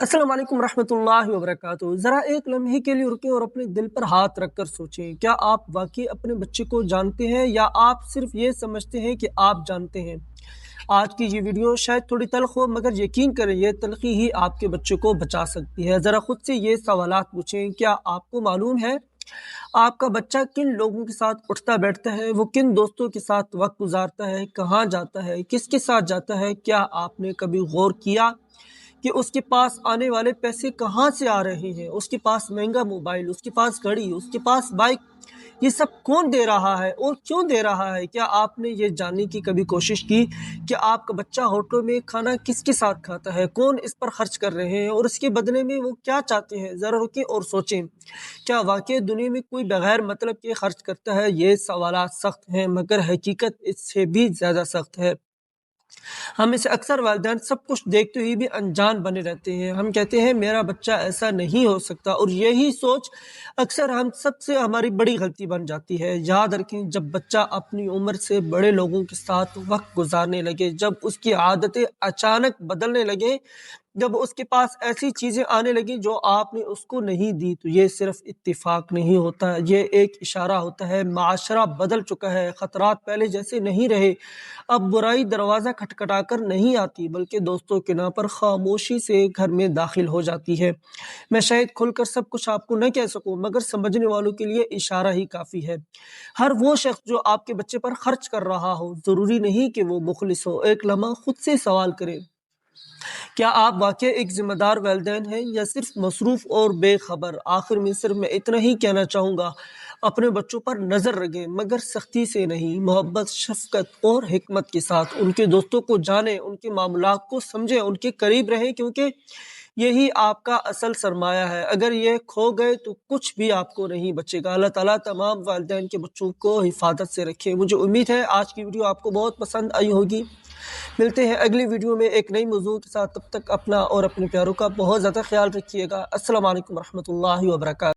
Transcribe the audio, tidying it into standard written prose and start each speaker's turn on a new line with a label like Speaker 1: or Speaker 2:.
Speaker 1: अस्सलाम वालेकुम रहमतुल्लाहि व बरकातुहू। ज़रा एक लम्हे के लिए रुकें और अपने दिल पर हाथ रख कर सोचें, क्या आप वाकई अपने बच्चे को जानते हैं या आप सिर्फ ये समझते हैं कि आप जानते हैं। आज की ये वीडियो शायद थोड़ी तल्ख हो, मगर यकीन करें ये तल्खी ही आपके बच्चे को बचा सकती है। ज़रा खुद से ये सवालात पूछें, क्या आपको मालूम है आपका बच्चा किन लोगों के साथ उठता बैठता है, वो किन दोस्तों के साथ वक्त गुजारता है, कहाँ जाता है, किसके साथ जाता है। क्या आपने कभी गौर किया कि उसके पास आने वाले पैसे कहाँ से आ रहे हैं। उसके पास महंगा मोबाइल, उसके पास घड़ी, उसके पास बाइक, ये सब कौन दे रहा है और क्यों दे रहा है। क्या आपने ये जानने की कभी कोशिश की कि आपका बच्चा होटलों में खाना किसके साथ खाता है, कौन इस पर खर्च कर रहे हैं और उसके बदले में वो क्या चाहते हैं। ज़रा रुकें और सोचें, क्या वाकई दुनिया में कोई बगैर मतलब के खर्च करता है। ये सवालात सख्त हैं, मगर हकीकत इससे भी ज़्यादा सख्त है। हम में से अक्सर वालिदैन सब कुछ देखते हुए भी अनजान बने रहते हैं। हम कहते हैं मेरा बच्चा ऐसा नहीं हो सकता, और यही सोच अक्सर हम सबसे हमारी बड़ी गलती बन जाती है। याद रखें, जब बच्चा अपनी उम्र से बड़े लोगों के साथ वक्त गुजारने लगे, जब उसकी आदतें अचानक बदलने लगे, जब उसके पास ऐसी चीज़ें आने लगी जो आपने उसको नहीं दी, तो ये सिर्फ इत्तेफाक नहीं होता, ये एक इशारा होता है। माशरा बदल चुका है, ख़तरात पहले जैसे नहीं रहे। अब बुराई दरवाज़ा खटखटाकर नहीं आती, बल्कि दोस्तों के नाम पर खामोशी से घर में दाखिल हो जाती है। मैं शायद खुलकर सब कुछ आपको न कह सकूं, मगर समझने वालों के लिए इशारा ही काफ़ी है। हर वो शख्स जो आपके बच्चे पर खर्च कर रहा हो, ज़रूरी नहीं कि वो मुखलिस हो। एक लम्हा खुद से सवाल करें, क्या आप वाकई एक जिम्मेदार वालिदैन हैं या सिर्फ मसरूफ और बेखबर। आखिर में सिर्फ मैं इतना ही कहना चाहूँगा, अपने बच्चों पर नज़र रखें, मगर सख्ती से नहीं, मोहब्बत, शफकत और हिकमत के साथ। उनके दोस्तों को जानें, उनके मामलात को समझें, उनके करीब रहें, क्योंकि यही आपका असल सरमाया है। अगर ये खो गए तो कुछ भी आपको नहीं बचेगा। अल्लाह ताला तमाम वालिदैन के बच्चों को हिफाजत से रखे। मुझे उम्मीद है आज की वीडियो आपको बहुत पसंद आई होगी। मिलते हैं अगली वीडियो में एक नई मौजू के साथ। तब तक अपना और अपने प्यारों का बहुत ज़्यादा ख्याल रखिएगा। अस्सलाम वालेकुम रहमतुल्लाहि व बरकातहू।